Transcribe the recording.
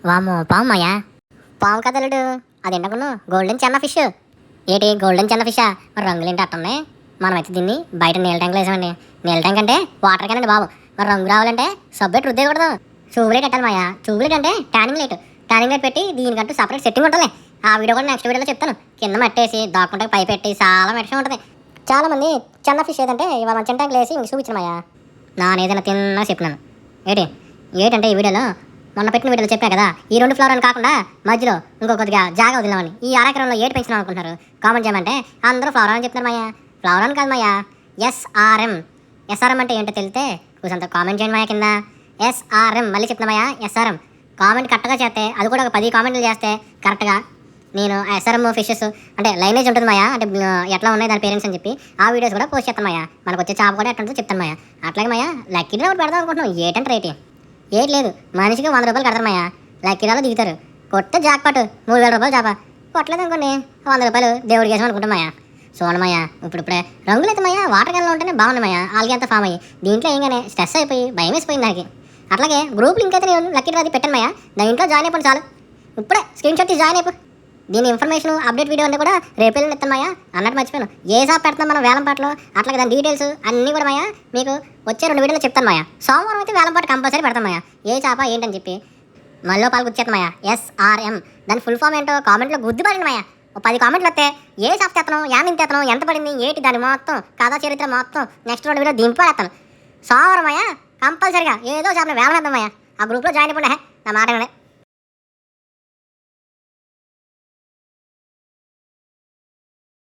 వామ్మో పాము మాయా. పాము కదలుడు అది ఎండకును గోల్డెన్ చెన్న ఫిష్. ఏంటి గోల్డెన్ చెన్న ఫిషా? మరి రంగులేంటి అట్టుంది? మనమైతే దీన్ని బయట నీళ్ళ ట్యాంకులో వేసామండి. నీళ్ళ ట్యాంక్ అంటే వాటర్ క్యాన్ అండి బాబు. మరి రంగు రావాలంటే సబ్బెట్ రుద్దేయకూడదు, ట్యూబ్లైట్ పెట్టాలి మాయా. ట్యూబ్లైట్ అంటే ట్యానింగ్ లైట్ పెట్టి దీనికంటూ సపరేట్ సెట్టింగ్ ఉంటుంది. ఆ వీడియో కూడా నెక్స్ట్ వీడియోలో చెప్తాను. కింద మట్టేసి దాక్కుంటే పై పెట్టి చాలా మెట్ట ఉంటుంది. చాలామంది చిన్న ఫిష్ ఏదంటే ఇవాళ చిన్న ట్యాంకులు వేసి ఇంక చూపించిన మాయా. ఏదైనా తిన్నా చెప్పినాను. ఏంటంటే ఈ వీడియోలో మొన్న పెట్టిన వీడియోలో చెప్పా కదా, ఈ 2 ఫ్లవర్ అని కాకుండా మధ్యలో ఇంకో కొద్దిగా జాగా వదిలామని. ఈ అరెకరంలో ఏటి పెంచినాం అనుకుంటున్నారు? కామెంట్ చేయమంటే అందరూ ఫ్లవర్ అని చెప్తున్నారు మాయా. ఫ్లవర్ అని కాదు మాయా, ఎస్ఆర్ఎం అంటే ఏంటో తెలితే కొంచెంత కామెంట్ చేయండి మాయా కింద. ఎస్ఆర్ఎం మళ్ళీ చెప్తున్నా మాయా, ఎస్ఆర్ఎం. కామెంట్ కరెక్ట్గా చేస్తే, అది కూడా ఒక 10 కామెంట్లు చేస్తే కరెక్ట్గా నేను ఎస్ఆర్ఎం ఫిషెస్ అంటే లైనేజ్ ఉంటుంది మాయా, అంటే ఎట్లా ఉన్నాయి దాని పేరెంట్స్ అని చెప్పి ఆ వీడియోస్ కూడా పోస్ట్ చేస్తాను మాయా. మనకు వచ్చే చాప కూడా ఎట్లా ఉంటుందో చెప్తాను మాయా. అట్లాగే మాయా లక్కీ డ్రా ఒకటి పెడదాం అనుకుంటున్నాం. ఏంటంటే రేట్ ఏటి లేదు, మనిషికి 100 రూపాయలు కడతారు మాయా. లక్కీ డ్రాలో దిగుతారు, కొట్టే జాక్ పాటు 3000 రూపాయలు చాప. కొట్టలేదు అనుకోండి 100 రూపాయలు దేవుడికి వేసాం అనుకుంటాం మాయా. చూడండి మాయా, ఇప్పుడే రంగులు అయితే మాయా వాటర్ క్యాన్లో ఉంటేనే బాగుంది మాయా. ఆల్గే అంతా ఫామ్ అయ్యి దీంట్లో ఏంగానే స్ట్రెస్ అయిపోయి భయం వేసిపోయింది దానికి. అట్లాగే గ్రూప్ లింక్ అయితే నేను లక్కీ డ్రాది పెట్టాను మాయా. దాంట్లో జాయిన్ అయిపోయింది చాలు. ఇప్పుడే స్క్రీన్ షాట్ తీసి జాయిన్ అయిపో. దీని ఇన్ఫర్మేషన్ అప్డేట్ వీడియో అంటే కూడా రేపు వెళ్ళి ఇస్తాను మాయా. అన్నట్టు మర్చిపోయాను, ఏ షాప్ పెడతాం మనం వేలంపాటలో, అట్లాగే దాని డీటెయిల్స్ అన్నీ కూడా మాయా మీకు వచ్చే 2 వీడియోలో చెప్తాను మాయా. సోమవారం అయితే వేలంపాట కంపల్సరీ పెడతాం మాయా. ఏ చాప ఏంటని చెప్పి మళ్ళీ పాలు గుర్చేస్తాం మాయా. ఎస్ఆర్ఎం దాని ఫుల్ ఫామ్ ఏంటో కామెంట్లో గుర్తుపడండి మాయా. 10 కామెంట్లు వస్తే ఏ షాప్ తెస్తాను, తెస్తాను, ఎంత పడింది, ఏంటి దాని మొత్తం కథా చరిత్ర మొత్తం నెక్స్ట్ 2 వీడియో దింపేస్తాను. సోమవారం మాయా కంపల్సరీగా ఏదో షాప్లో వేలం వేద్దాం మాయా. ఆ గ్రూప్లో జాయిన్ అయిపోండి. నా మాట